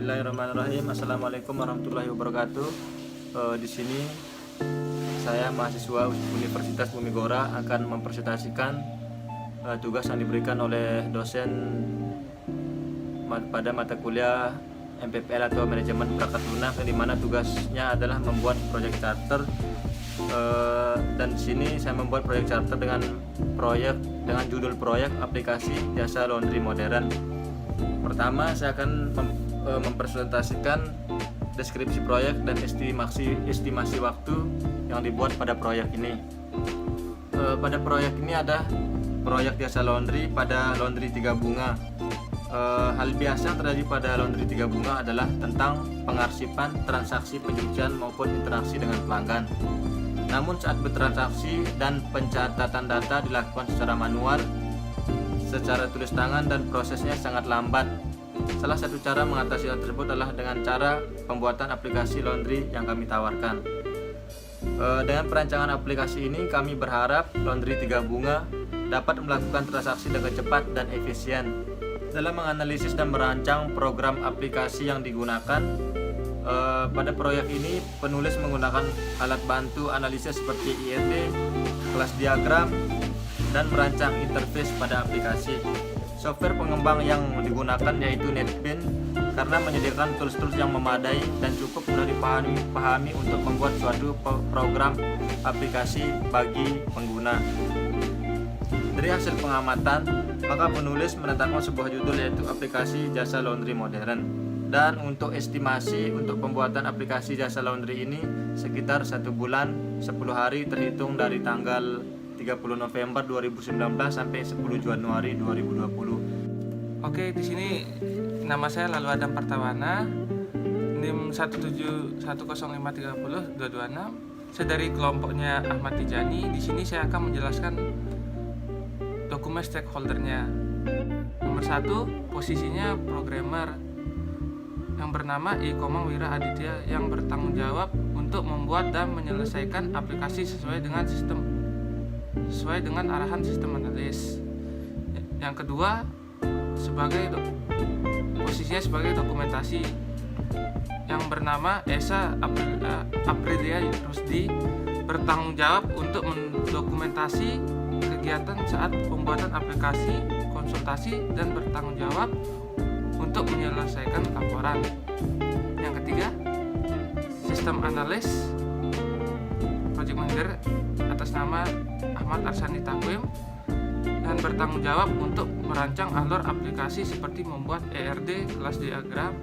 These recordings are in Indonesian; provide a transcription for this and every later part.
Bismillahirrahmanirrahim. Assalamualaikum warahmatullahi wabarakatuh. Di sini saya mahasiswa Universitas Bumi Gora akan mempresentasikan tugas yang diberikan oleh dosen pada mata kuliah MPPL atau manajemen perangkat lunak, di mana tugasnya adalah membuat proyek charter. Dan di sini saya membuat proyek charter dengan judul proyek aplikasi jasa laundry modern. Pertama, saya akan mempresentasikan deskripsi proyek dan estimasi waktu yang dibuat pada proyek ini. Pada proyek ini ada proyek jasa laundry pada Laundry Tiga Bunga. Hal biasa yang terjadi pada Laundry Tiga Bunga adalah tentang pengarsipan transaksi pencucian maupun interaksi dengan pelanggan. Namun saat bertransaksi dan pencatatan data dilakukan secara manual, secara tulis tangan, dan prosesnya sangat lambat. Salah satu cara mengatasi hal tersebut adalah dengan cara pembuatan aplikasi laundry yang kami tawarkan. Dengan perancangan aplikasi ini, kami berharap Laundry Tiga Bunga dapat melakukan transaksi dengan cepat dan efisien. Dalam menganalisis dan merancang program aplikasi yang digunakan, pada proyek ini penulis menggunakan alat bantu analisis seperti IET, kelas diagram, dan merancang interface pada aplikasi. Software pengembang yang digunakan yaitu NetBeans karena menyediakan tools-tools yang memadai dan cukup mudah dipahami untuk membuat suatu program aplikasi bagi pengguna. Dari hasil pengamatan, maka penulis menetapkan sebuah judul yaitu aplikasi jasa laundry modern. Dan untuk estimasi untuk pembuatan aplikasi jasa laundry ini sekitar 1 bulan 10 hari terhitung dari tanggal 30 November 2019 sampai 10 Januari 2020. Oke, di sini nama saya Lalu Adam Pertawana, NIM 17105302226. Saya dari kelompoknya Ahmad Tijani. Di sini saya akan menjelaskan dokumen stakeholdernya. Nomor 1, posisinya programmer yang bernama I. Wira Aditya yang bertanggung jawab untuk membuat dan menyelesaikan aplikasi sesuai dengan arahan sistem analis. Yang kedua, posisinya sebagai dokumentasi yang bernama Esa Aprilia Rusdi bertanggung jawab untuk mendokumentasi kegiatan saat pembuatan aplikasi, konsultasi, dan bertanggung jawab untuk menyelesaikan laporan. Yang ketiga, sistem analis project manager atas nama Ahmad Arsani Takwim dan bertanggung jawab untuk merancang alur aplikasi seperti membuat ERD, kelas diagram,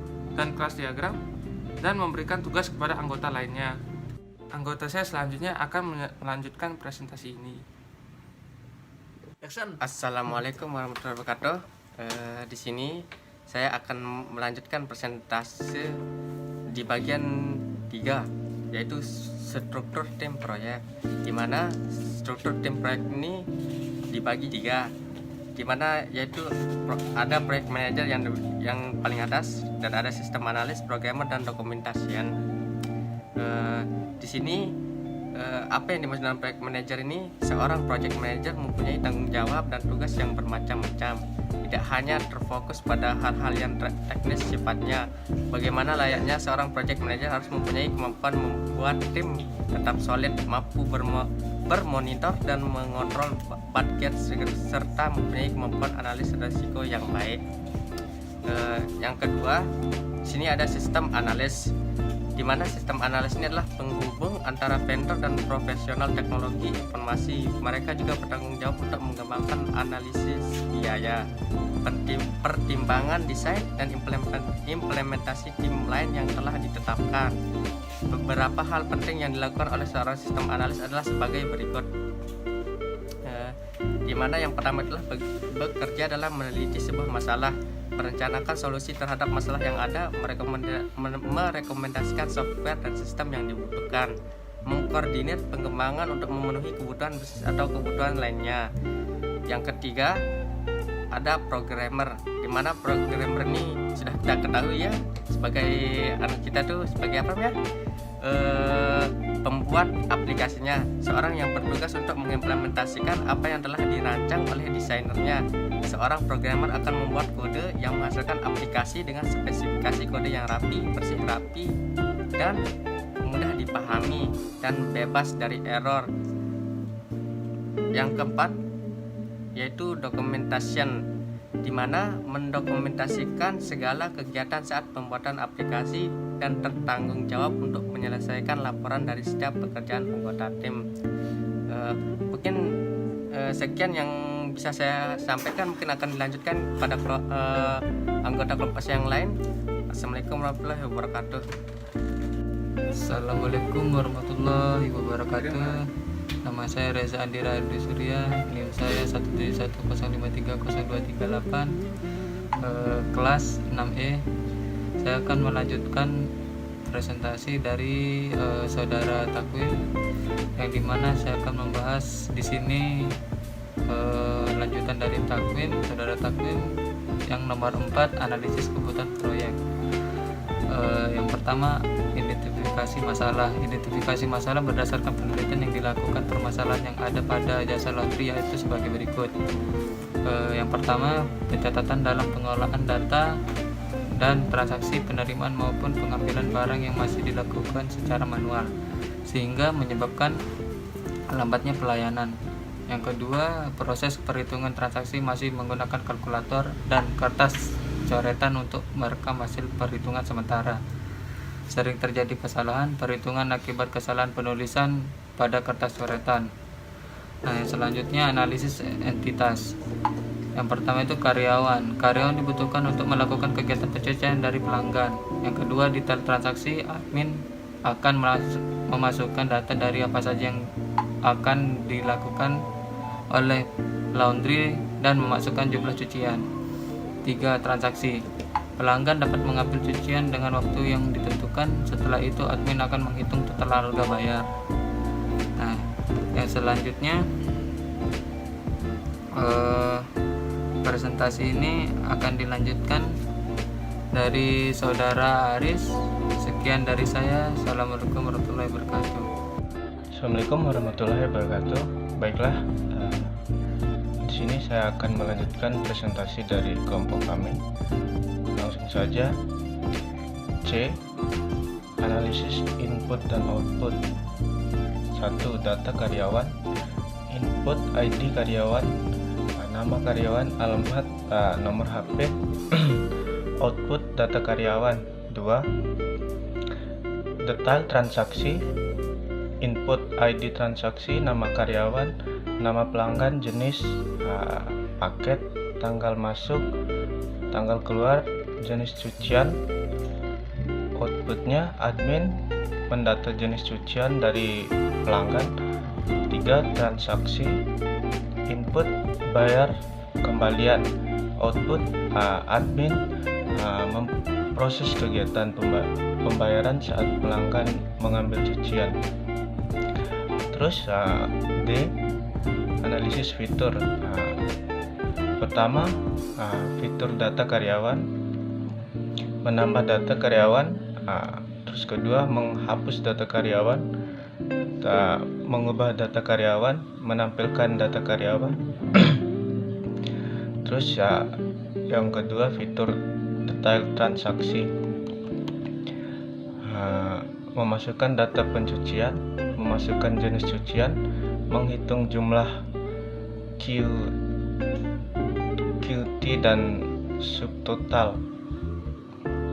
dan memberikan tugas kepada anggota lainnya. Anggota saya selanjutnya akan melanjutkan presentasi ini. Assalamualaikum warahmatullahi wabarakatuh. Di sini saya akan melanjutkan presentasi di bagian 3, yaitu struktur tim proyek, di mana struktur tim proyek ini dibagi 3, di mana yaitu ada proyek manager yang paling atas, dan ada sistem analis, programmer, dan dokumentasian. Di sini apa yang dimaksud dengan proyek manager ini? Seorang project manager mempunyai tanggung jawab dan tugas yang bermacam-macam, tidak hanya terfokus pada hal-hal yang teknis sifatnya. Bagaimana layaknya seorang project manager harus mempunyai kemampuan membuat tim tetap solid, mampu bermonitor dan mengontrol budget, serta mempunyai kemampuan analisis risiko yang baik. Yang kedua, di sini ada sistem analis, di mana sistem analis ini adalah penghubung antara vendor dan profesional teknologi informasi. Mereka juga bertanggung jawab untuk mengembangkan analisis biaya, pertimbangan desain, dan implementasi tim lain yang telah ditetapkan. Beberapa hal penting yang dilakukan oleh seorang sistem analis adalah sebagai berikut. Di mana yang pertama adalah bekerja dalam meneliti sebuah masalah, merencanakan solusi terhadap masalah yang ada, merekomendasikan software dan sistem yang dibutuhkan, mengkoordinir pengembangan untuk memenuhi kebutuhan bisnis atau kebutuhan lainnya. Yang ketiga, ada programmer, di mana programmer ini sudah kita ketahui ya, sebagai anak kita tuh sebagai apa ya, pembuat aplikasinya, seorang yang bertugas untuk mengimplementasikan apa yang telah dirancang oleh desainernya. Seorang programmer akan membuat kode yang menghasilkan aplikasi dengan spesifikasi kode yang rapi, bersih, rapi, dan mudah dipahami dan bebas dari error. Yang keempat yaitu documentation, di mana mendokumentasikan segala kegiatan saat pembuatan aplikasi dan bertanggung jawab untuk menyelesaikan laporan dari setiap pekerjaan anggota tim. Mungkin sekian yang bisa saya sampaikan, mungkin akan dilanjutkan pada anggota kelompok saya yang lain. Assalamualaikum warahmatullahi wabarakatuh. Assalamualaikum warahmatullahi wabarakatuh. Nama saya Reza Andira Adi Surya, NIM saya 17105302338, kelas 6E. Saya akan melanjutkan presentasi dari saudara Takwim, yang dimana saya akan membahas di sini lanjutan dari Takwim, saudara Takwim yang nomor 4, analisis kebutuhan proyek. Yang pertama, identifikasi masalah. Identifikasi masalah berdasarkan penelitian yang dilakukan permasalahan yang ada pada jasa laundry, yaitu sebagai berikut. Yang pertama, pencatatan dalam pengolahan data dan transaksi penerimaan maupun pengambilan barang yang masih dilakukan secara manual, sehingga menyebabkan lambatnya pelayanan. Yang kedua, proses perhitungan transaksi masih menggunakan kalkulator dan kertas coretan untuk merekam hasil perhitungan sementara. Sering terjadi kesalahan perhitungan akibat kesalahan penulisan pada kertas coretan. Nah, yang selanjutnya analisis entitas. Yang pertama itu karyawan. Karyawan dibutuhkan untuk melakukan kegiatan pencucian dari pelanggan. Yang kedua, detail transaksi. Admin akan memasukkan data dari apa saja yang akan dilakukan oleh laundry dan memasukkan jumlah cucian. 3. Transaksi. Pelanggan dapat mengambil cucian dengan waktu yang ditentukan. Setelah itu admin akan menghitung total harga bayar. Nah, yang selanjutnya presentasi ini akan dilanjutkan dari saudara Aris. Sekian dari saya. Assalamualaikum warahmatullahi wabarakatuh. Assalamualaikum warahmatullahi wabarakatuh. Baiklah, di sini saya akan melanjutkan presentasi dari kelompok kami. Langsung saja. C. Analisis input dan output. 1. Data karyawan. Input ID karyawan, nama karyawan, alamat, nomor HP. Output data karyawan. 2. Detail transaksi. Input ID transaksi, nama karyawan, nama pelanggan, jenis paket, tanggal masuk, tanggal keluar, jenis cucian. Outputnya admin mendata jenis cucian dari pelanggan. 3. Transaksi. Input bayar kembalian. Output admin memproses kegiatan pembayaran saat pelanggan mengambil cucian. Terus D. Analisis fitur. Pertama, fitur data karyawan, menambah data karyawan. Terus kedua, menghapus data karyawan, mengubah data karyawan, menampilkan data karyawan. Terus yang kedua, fitur detail transaksi, memasukkan data pencucian, memasukkan jenis cucian, menghitung jumlah QT dan subtotal.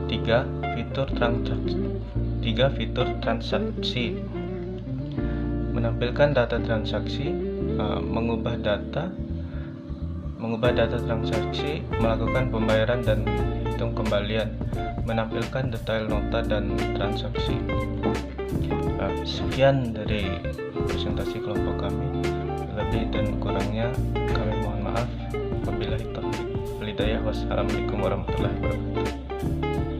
3. Fitur transaksi, menampilkan data transaksi, mengubah data transaksi, melakukan pembayaran dan hitung kembalian, menampilkan detail nota dan transaksi. Sekian dari presentasi kelompok kami. Lebih dan kurangnya kami mohon maaf. Wabillahi taufiq wal hidayah. Wassalamualaikum warahmatullahi wabarakatuh.